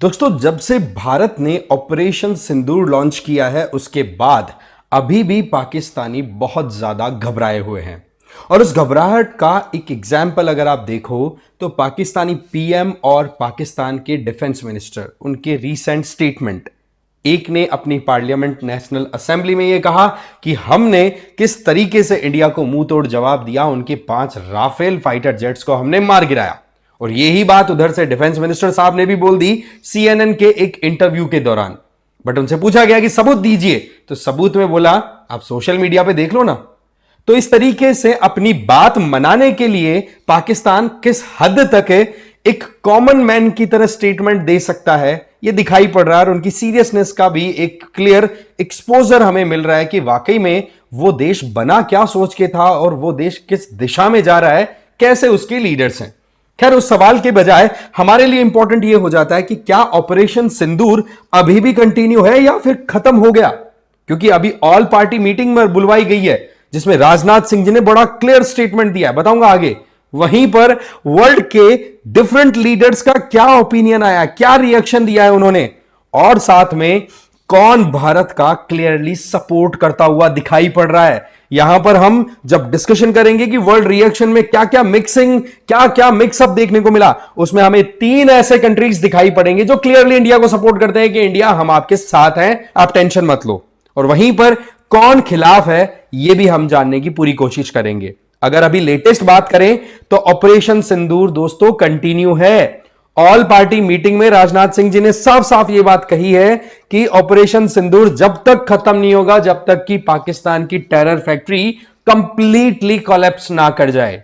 दोस्तों, जब से भारत ने ऑपरेशन सिंदूर लॉन्च किया है उसके बाद अभी भी पाकिस्तानी बहुत ज्यादा घबराए हुए हैं। और उस घबराहट का एक एग्जाम्पल अगर आप देखो तो पाकिस्तानी पीएम और पाकिस्तान के डिफेंस मिनिस्टर उनके रीसेंट स्टेटमेंट। एक ने अपनी पार्लियामेंट नेशनल असेंबली में यह कहा कि हमने किस तरीके से इंडिया को मुंह तोड़ जवाब दिया, उनके 5 राफेल फाइटर जेट्स को हमने मार गिराया। और यही बात उधर से डिफेंस मिनिस्टर साहब ने भी बोल दी सीएनएन के एक इंटरव्यू के दौरान। बट उनसे पूछा गया कि सबूत दीजिए, तो सबूत में बोला आप सोशल मीडिया पे देख लो ना। तो इस तरीके से अपनी बात मनाने के लिए पाकिस्तान किस हद तक एक कॉमन मैन की तरह स्टेटमेंट दे सकता है, यह दिखाई पड़ रहा है। और उनकी सीरियसनेस का भी एक क्लियर एक्सपोजर हमें मिल रहा है कि वाकई में वो देश बना क्या सोच के था और वो देश किस दिशा में जा रहा है, कैसे उसके लीडर्स हैं। खैर, उस सवाल के बजाय हमारे लिए इंपॉर्टेंट यह हो जाता है कि क्या ऑपरेशन सिंदूर अभी भी कंटिन्यू है या फिर खत्म हो गया। क्योंकि अभी ऑल पार्टी मीटिंग में बुलवाई गई है जिसमें राजनाथ सिंह जी ने बड़ा क्लियर स्टेटमेंट दिया है, बताऊंगा आगे। वहीं पर वर्ल्ड के डिफरेंट लीडर्स का क्या ओपिनियन आया, क्या रिएक्शन दिया है उन्होंने, और साथ में कौन भारत का क्लियरली सपोर्ट करता हुआ दिखाई पड़ रहा है। यहां पर हम जब डिस्कशन करेंगे कि वर्ल्ड रिएक्शन में क्या क्या मिक्सिंग, क्या क्या मिक्सअप देखने को मिला, उसमें हमें 3 ऐसे कंट्रीज दिखाई पड़ेंगे जो क्लियरली इंडिया को सपोर्ट करते हैं कि इंडिया हम आपके साथ हैं, आप टेंशन मत लो। और वहीं पर कौन खिलाफ है यह भी हम जानने की पूरी कोशिश करेंगे। अगर अभी लेटेस्ट बात करें तो ऑपरेशन सिंदूर दोस्तों कंटिन्यू है। ऑल पार्टी मीटिंग में राजनाथ सिंह जी ने साफ साफ यह बात कही है कि ऑपरेशन सिंदूर जब तक खत्म नहीं होगा जब तक कि पाकिस्तान की टेरर फैक्ट्री कंप्लीटली कोलैप्स ना कर जाए।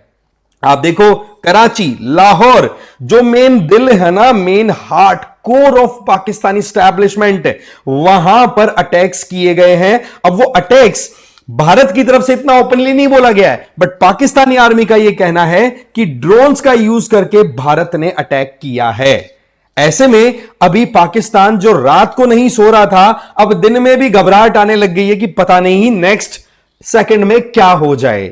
आप देखो, कराची, लाहौर, जो मेन दिल है ना, main heart, core of Pakistani establishment, वहां पर अटैक्स किए गए हैं। अब वो अटैक्स भारत की तरफ से इतना ओपनली नहीं बोला गया है, बट पाकिस्तानी आर्मी का यह कहना है कि ड्रोन्स का यूज करके भारत ने अटैक किया है। ऐसे में अभी पाकिस्तान जो रात को नहीं सो रहा था, अब दिन में भी घबराहट आने लग गई है कि पता नहीं नेक्स्ट सेकंड में क्या हो जाए।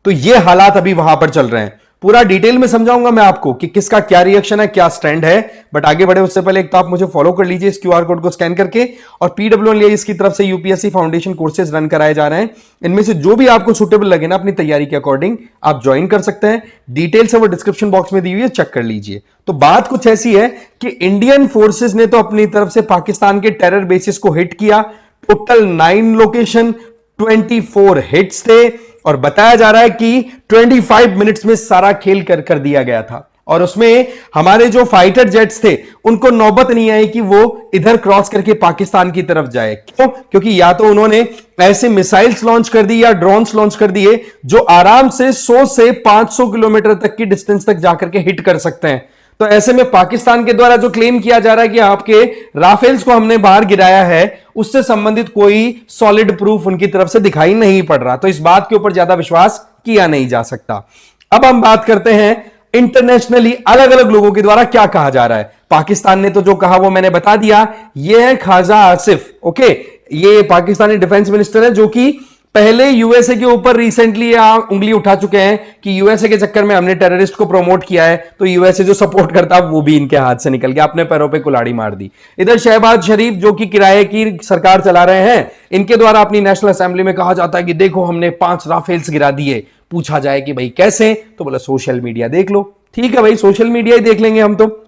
तो ये हालात अभी वहां पर चल रहे हैं। पूरा डिटेल में समझाऊंगा मैं आपको कि किसका क्या रिएक्शन है, क्या स्टैंड है। बट आगे बढ़े उससे पहले एक तो आप मुझे फॉलो कर लीजिए इस क्यूआर कोड को स्कैन करके। और पीडब्ल्यूएल की तरफ से यूपीएससी फाउंडेशन कोर्सेज रन कराए जा रहे हैं। इनमें से जो भी आपको सुटेबल लगे ना अपनी तैयारी के अकॉर्डिंग आप ज्वाइन कर सकते हैं। डिटेल्स है वो डिस्क्रिप्शन बॉक्स में दी हुई है, चेक कर लीजिए। तो बात कुछ ऐसी है कि इंडियन फोर्सेज ने तो अपनी तरफ से पाकिस्तान के टेरर बेसिस को हिट किया। टोटल 9 लोकेशन, 24 हिट्स थे। और बताया जा रहा है कि 25 मिनट्स में सारा खेल कर दिया गया था। और उसमें हमारे जो फाइटर जेट्स थे उनको नौबत नहीं आई कि वो इधर क्रॉस करके पाकिस्तान की तरफ जाए। क्यों? क्योंकि या तो उन्होंने ऐसे मिसाइल्स लॉन्च कर दी या ड्रोन्स लॉन्च कर दिए जो आराम से 100 से 500 किलोमीटर तक की डिस्टेंस तक जाकर के हिट कर सकते हैं। तो ऐसे में पाकिस्तान के द्वारा जो क्लेम किया जा रहा है कि आपके राफेल्स को हमने बाहर गिराया है, उससे संबंधित कोई सॉलिड प्रूफ उनकी तरफ से दिखाई नहीं पड़ रहा। तो इस बात के ऊपर ज्यादा विश्वास किया नहीं जा सकता। अब हम बात करते हैं इंटरनेशनली अलग अलग लोगों के द्वारा क्या कहा जा रहा है। पाकिस्तान ने तो जो कहा वो मैंने बता दिया। यह है ख्वाजा आसिफ। ओके, ये पाकिस्तानी डिफेंस मिनिस्टर है जो कि पहले यूएसए के ऊपर रिसेंटली उंगली उठा चुके हैं कि यूएसए के चक्कर में हमने टेररिस्ट को प्रमोट किया है, तो यूएसए जो सपोर्ट करता है वो भी इनके हाथ से निकल गया, अपने पैरों पे कुल्हाड़ी मार दी। इधर शहबाज शरीफ जो कि किराए की सरकार चला रहे हैं, इनके द्वारा अपनी नेशनल असेंबली में कहा जाता है कि देखो हमने 5 राफेल्स गिरा दिए। पूछा जाए कि भाई कैसे, तो बोला सोशल मीडिया देख लो। ठीक है भाई, सोशल मीडिया ही देख लेंगे हम तो।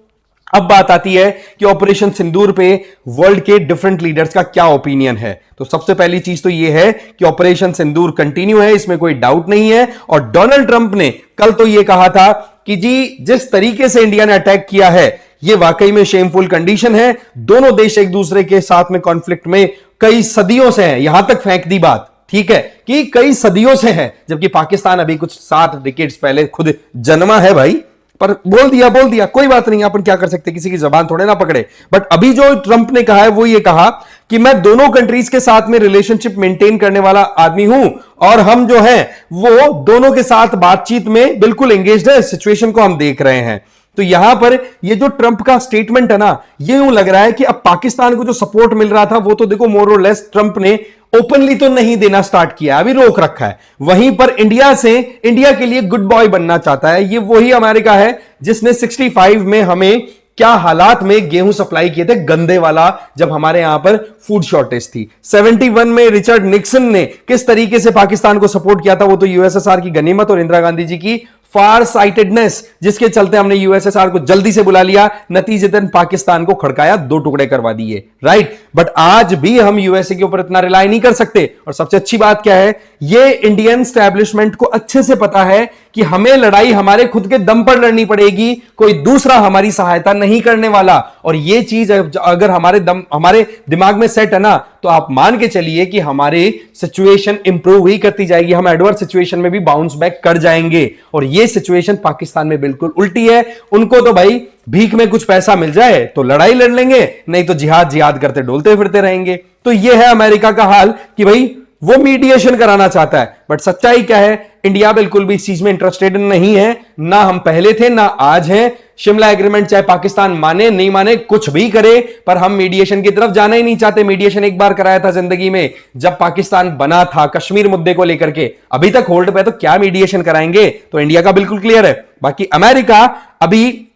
अब बात आती है कि ऑपरेशन सिंदूर पे वर्ल्ड के डिफरेंट लीडर्स का क्या ओपिनियन है। तो सबसे पहली चीज तो यह है कि ऑपरेशन सिंदूर कंटिन्यू है, इसमें कोई डाउट नहीं है। और डोनाल्ड ट्रंप ने कल तो यह कहा था कि जी जिस तरीके से इंडिया ने अटैक किया है यह वाकई में शेमफुल कंडीशन है। दोनों देश एक दूसरे के साथ में कॉन्फ्लिक्ट में कई सदियों से हैं, यहां तक फेंक दी बात, ठीक है, कि कई सदियों से है, जबकि पाकिस्तान अभी कुछ 7 डिकेड्स पहले खुद जन्मा है भाई। पर बोल दिया, कोई बात नहीं, अपन क्या कर सकते, किसी की जबान थोड़े ना पकड़े। बट अभी जो ट्रंप ने कहा है वो ये कहा कि मैं दोनों कंट्रीज के साथ में रिलेशनशिप मेंटेन करने वाला आदमी हूं और हम जो हैं वो दोनों के साथ बातचीत में बिल्कुल एंगेज्ड है। सिचुएशन को हम देख रहे हैं। तो यहां पर ये जो ट्रंप का स्टेटमेंट है ना, ये यूं लग रहा है कि अब पाकिस्तान को जो सपोर्ट मिल रहा था वो तो देखो मोर और लेस ट्रंप ने ओपनली तो नहीं देना स्टार्ट किया, अभी रोक रखा है। वहीं पर इंडिया के लिए गुड बॉय बनना चाहता है। ये वही अमेरिका है जिसने 65 में हमें क्या हालात में गेहूं सप्लाई किए थे, गंदे वाला, जब हमारे यहां पर फूड शॉर्टेज थी। 71 में रिचर्ड निक्सन ने किस तरीके से पाकिस्तान को सपोर्ट किया था, वो तो यूएसएसआर की गनीमत और इंदिरा गांधी जी की फार साइटेडनेस, जिसके चलते हमने यूएसएसआर को जल्दी से बुला लिया, नतीजतन पाकिस्तान को खड़काया, 2 टुकड़े करवा दिए, राइट। बट आज भी हम यूएसए के ऊपर इतना रिलाई नहीं कर सकते। और सबसे अच्छी बात क्या है, ये इंडियन स्टैब्लिशमेंट को अच्छे से पता है कि हमें लड़ाई हमारे खुद के दम पर लड़नी पड़ेगी, कोई दूसरा हमारी सहायता नहीं करने वाला। और ये चीज अगर हमारे दिमाग में सेट है ना, तो आप मान के चलिए कि हमारे सिचुएशन इंप्रूव ही करती जाएगी, हम एडवर्स सिचुएशन में भी बाउंस बैक कर जाएंगे। और ये सिचुएशन पाकिस्तान में बिल्कुल उल्टी है। उनको तो भाई भीख में कुछ पैसा मिल जाए तो लड़ाई लड़ लेंगे, नहीं तो जिहाद करते डोलते फिरते रहेंगे। तो ये है अमेरिका का हाल कि भाई वो मीडिएशन कराना चाहता है, बट सच्चाई क्या है, इंडिया बिल्कुल भी इस चीज में इंटरेस्टेड नहीं है। ना हम पहले थे ना आज हैं। शिमला एग्रीमेंट चाहे पाकिस्तान माने नहीं माने, कुछ भी करे, पर हम मीडिएशन की तरफ जाना ही नहीं चाहते। मीडिएशन एक बार कराया था जिंदगी में, जब पाकिस्तान बना था कश्मीर मुद्दे को लेकर के, अभी तक होल्ड पे, तो क्या मीडिएशन कराएंगे। तो इंडिया का बिल्कुल क्लियर है। बाकी अमेरिका अभी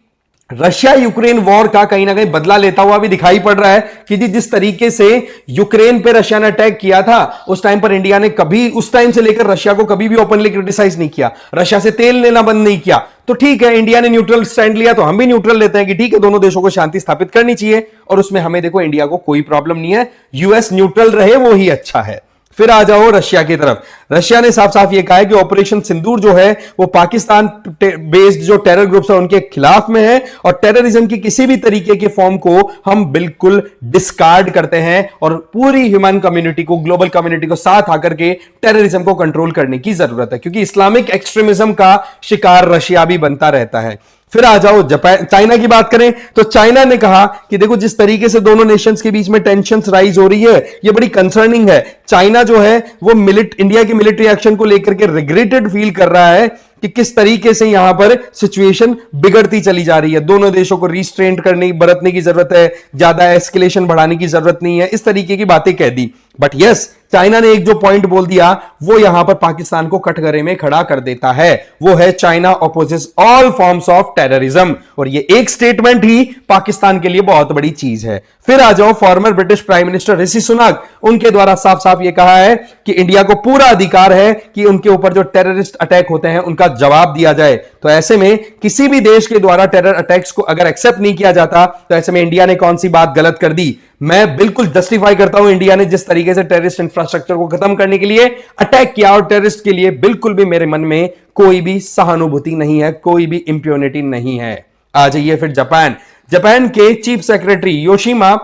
रशिया यूक्रेन वॉर का कहीं ना कहीं बदला लेता हुआ भी दिखाई पड़ रहा है कि जिस तरीके से यूक्रेन पे रशिया ने अटैक किया था, उस टाइम पर इंडिया ने कभी, उस टाइम से लेकर रशिया को कभी भी ओपनली क्रिटिसाइज नहीं किया, रशिया से तेल लेना बंद नहीं किया। तो ठीक है, इंडिया ने न्यूट्रल स्टैंड लिया तो हम भी न्यूट्रल लेते हैं कि ठीक है, दोनों देशों को शांति स्थापित करनी चाहिए, और उसमें हमें देखो इंडिया को कोई प्रॉब्लम नहीं है। यूएस न्यूट्रल रहे वो ही अच्छा है। फिर आ जाओ रशिया की तरफ। रशिया ने साफ साफ ये कहा है कि ऑपरेशन सिंदूर जो है वो पाकिस्तान बेस्ड जो टेरर ग्रुप्स है उनके खिलाफ में है, और टेररिज्म की किसी भी तरीके के फॉर्म को हम बिल्कुल डिस्कार्ड करते हैं, और पूरी ह्यूमन कम्युनिटी को, ग्लोबल कम्युनिटी को साथ आकर के टेररिज्म को कंट्रोल करने की जरूरत है, क्योंकि इस्लामिक एक्सट्रीमिज्म का शिकार रशिया भी बनता रहता है। फिर आ जाओ चाइना की बात करें तो चाइना ने कहा कि देखो जिस तरीके से दोनों नेशंस के बीच में टेंशंस राइज हो रही है, ये बड़ी कंसर्निंग है। चाइना जो है वो इंडिया की मिलिट्री एक्शन को लेकर के रिग्रेटेड फील कर रहा है कि किस तरीके से यहां पर सिचुएशन बिगड़ती चली जा रही है। दोनों देशों को रिस्ट्रेंट बरतने की जरूरत है, ज्यादा एस्केलेशन बढ़ाने की जरूरत नहीं है, इस तरीके की बातें कह दी। बट यस, चाइना ने एक जो पॉइंट बोल दिया वो यहां पर पाकिस्तान को कटघरे में खड़ा कर देता है, वो है China opposes all forms of terrorism. और ये एक स्टेटमेंट ही पाकिस्तान के लिए बहुत बड़ी चीज है। फिर आ जाओ farmer British prime minister Rishi Sunak, उनके द्वारा साफ साफ ये कहा है कि इंडिया को पूरा अधिकार है कि उनके ऊपर जो टेररिस्ट अटैक होते हैं उनका जवाब दिया जाए। तो ऐसे में किसी भी देश के द्वारा टेरर अटैक्स को अगर एक्सेप्ट नहीं किया जाता, तो ऐसे में इंडिया ने कौन सी बात गलत कर दी। मैं बिल्कुल जस्टिफाई करता हूं इंडिया ने जिस तरीके से टेररिस्ट इंफ्रास्ट्रक्चर को खत्म करने के लिए अटैक किया, और टेररिस्ट के लिए बिल्कुल भी मेरे मन में कोई भी सहानुभूति नहीं है, कोई भी इंप्यूनिटी नहीं है। आ जाइए फिर जापान के चीफ सेक्रेटरी योशिमा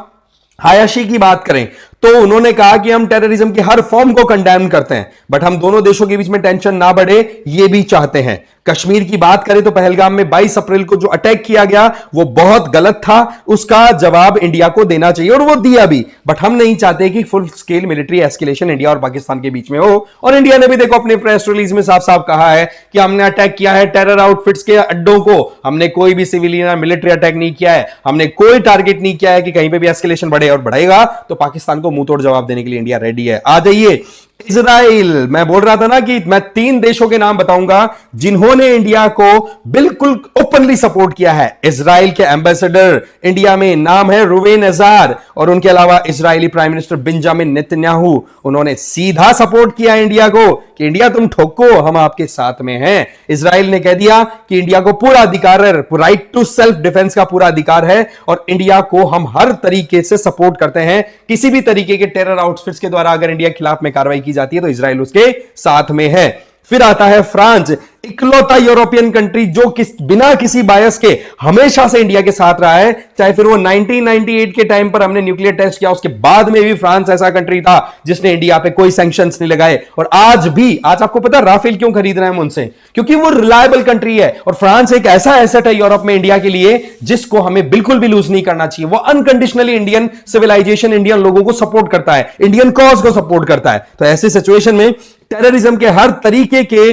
हायाशी की बात करें तो उन्होंने कहा कि हम टेररिज्म की हर फॉर्म को कंडेम करते हैं, बट हम दोनों देशों के बीच में टेंशन ना बढ़े ये भी चाहते हैं। कश्मीर की बात करें तो पहलगाम में 22 अप्रैल को जो अटैक किया गया वो बहुत गलत था, उसका जवाब इंडिया को देना चाहिए और वो दिया भी। बट हम नहीं चाहते कि full scale military escalation India और पाकिस्तान के बीच में हो। और इंडिया ने भी देखो अपने प्रेस रिलीज में साफ साफ कहा है कि हमने अटैक किया है टेरर आउटफिट्स के अड्डों को, हमने कोई भी सिविलियन मिलिट्री अटैक नहीं किया है, हमने कोई टारगेट नहीं किया है कि कहीं पे भी एस्केलेशन बढ़े, और बढ़ेगा तो पाकिस्तान को मुंह तोड़ जवाब देने के लिए इंडिया रेडी है। आ जाइए इजराइल। मैं बोल रहा था ना कि मैं 3 देशों के नाम बताऊंगा जिन्होंने इंडिया को बिल्कुल ओपनली सपोर्ट किया है। इजराइल के एम्बेसडर इंडिया में नाम है रुवेन अजार, और उनके अलावा Israeli prime minister Benjamin Netanyahu, उन्होंने सीधा सपोर्ट किया इंडिया को कि इंडिया तुम ठोको, हम आपके साथ में हैं। इजराइल ने कह दिया कि इंडिया को पूरा अधिकार है, राइट टू सेल्फ डिफेंस का पूरा अधिकार है, और इंडिया को हम हर तरीके से सपोर्ट करते हैं। किसी भी तरीके के टेरर आउटफिट्स के द्वारा अगर इंडिया के खिलाफ में कार्रवाई की जाती है तो इजराइल उसके साथ में है। फिर आता है फ्रांस, इकलौता यूरोपियन कंट्री जो बिना किसी बायस के हमेशा से इंडिया के साथ रहा है। चाहे फिर वो 1998 के टाइम पर हमने न्यूक्लियर टेस्ट किया, उसके बाद में भी फ्रांस ऐसा कंट्री था जिसने इंडिया पे कोई सैंक्शंस नहीं लगाए। और आज भी, आज आपको पता राफेल क्यों खरीद रहे हैं हम उनसे, क्योंकि वो रिलायबल कंट्री है। और फ्रांस एक ऐसा एसेट है यूरोप में इंडिया के लिए जिसको हमें बिल्कुल भी लूज नहीं करना चाहिए। वो अनकंडीशनली इंडियन सिविलाइजेशन, इंडियन लोगों को सपोर्ट करता है, इंडियन कॉज को सपोर्ट करता है। तो ऐसी सिचुएशन में टेररिज्म के हर तरीके के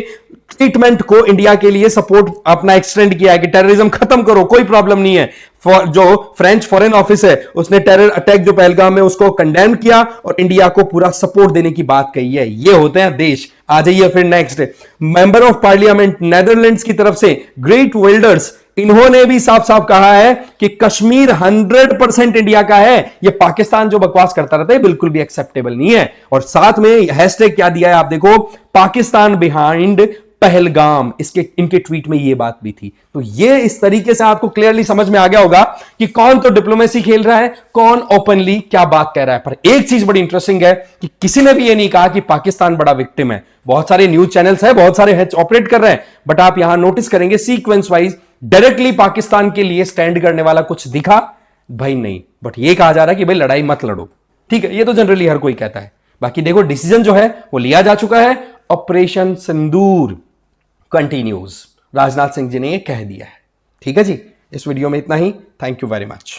ट्रीटमेंट को इंडिया के लिए सपोर्ट अपना एक्सटेंड किया है कि टेररिज्म खत्म करो, कोई प्रॉब्लम नहीं है। जो फ्रेंच फॉरेन ऑफिस है उसने टेरर अटैक जो पहलगाम में उसको कंडेम किया और इंडिया को पूरा सपोर्ट देने की बात कही है। ये होते हैं देश। आ जाइए फिर next, member of parliament Netherlands की तरफ से ग्रेट विल्डर्स इन्होंने भी साफ साफ कहा है कि कश्मीर 100% इंडिया का है। ये पाकिस्तान जो बकवास करता रहता है बिल्कुल भी एक्सेप्टेबल नहीं है। और साथ में हैशटैग क्या दिया है आप देखो, पाकिस्तान बिहाइंड पहलगाम, इसके इनके ट्वीट में ये बात भी थी। तो ये इस तरीके से आपको क्लियरली समझ में आ गया होगा कि कौन तो डिप्लोमेसी खेल रहा है, कौन ओपनली क्या बात कह रहा है। पर एक चीज बड़ी इंटरेस्टिंग है कि किसी ने भी ये नहीं कहा कि पाकिस्तान बड़ा विक्टिम है। बहुत सारे न्यूज चैनल्स है, बहुत सारे ऑपरेट कर रहे हैं, बट आप यहां नोटिस करेंगे सीक्वेंस वाइज डायरेक्टली पाकिस्तान के लिए स्टैंड करने वाला कुछ दिखा भाई नहीं। बट ये कहा जा रहा है कि भाई लड़ाई मत लड़ो। ठीक है, ये तो जनरली हर कोई कहता है। बाकी देखो डिसीजन जो है वो लिया जा चुका है, ऑपरेशन सिंदूर कंटिन्यूज, राजनाथ सिंह जी ने ये कह दिया है। ठीक है जी, इस वीडियो में इतना ही। Thank you very much.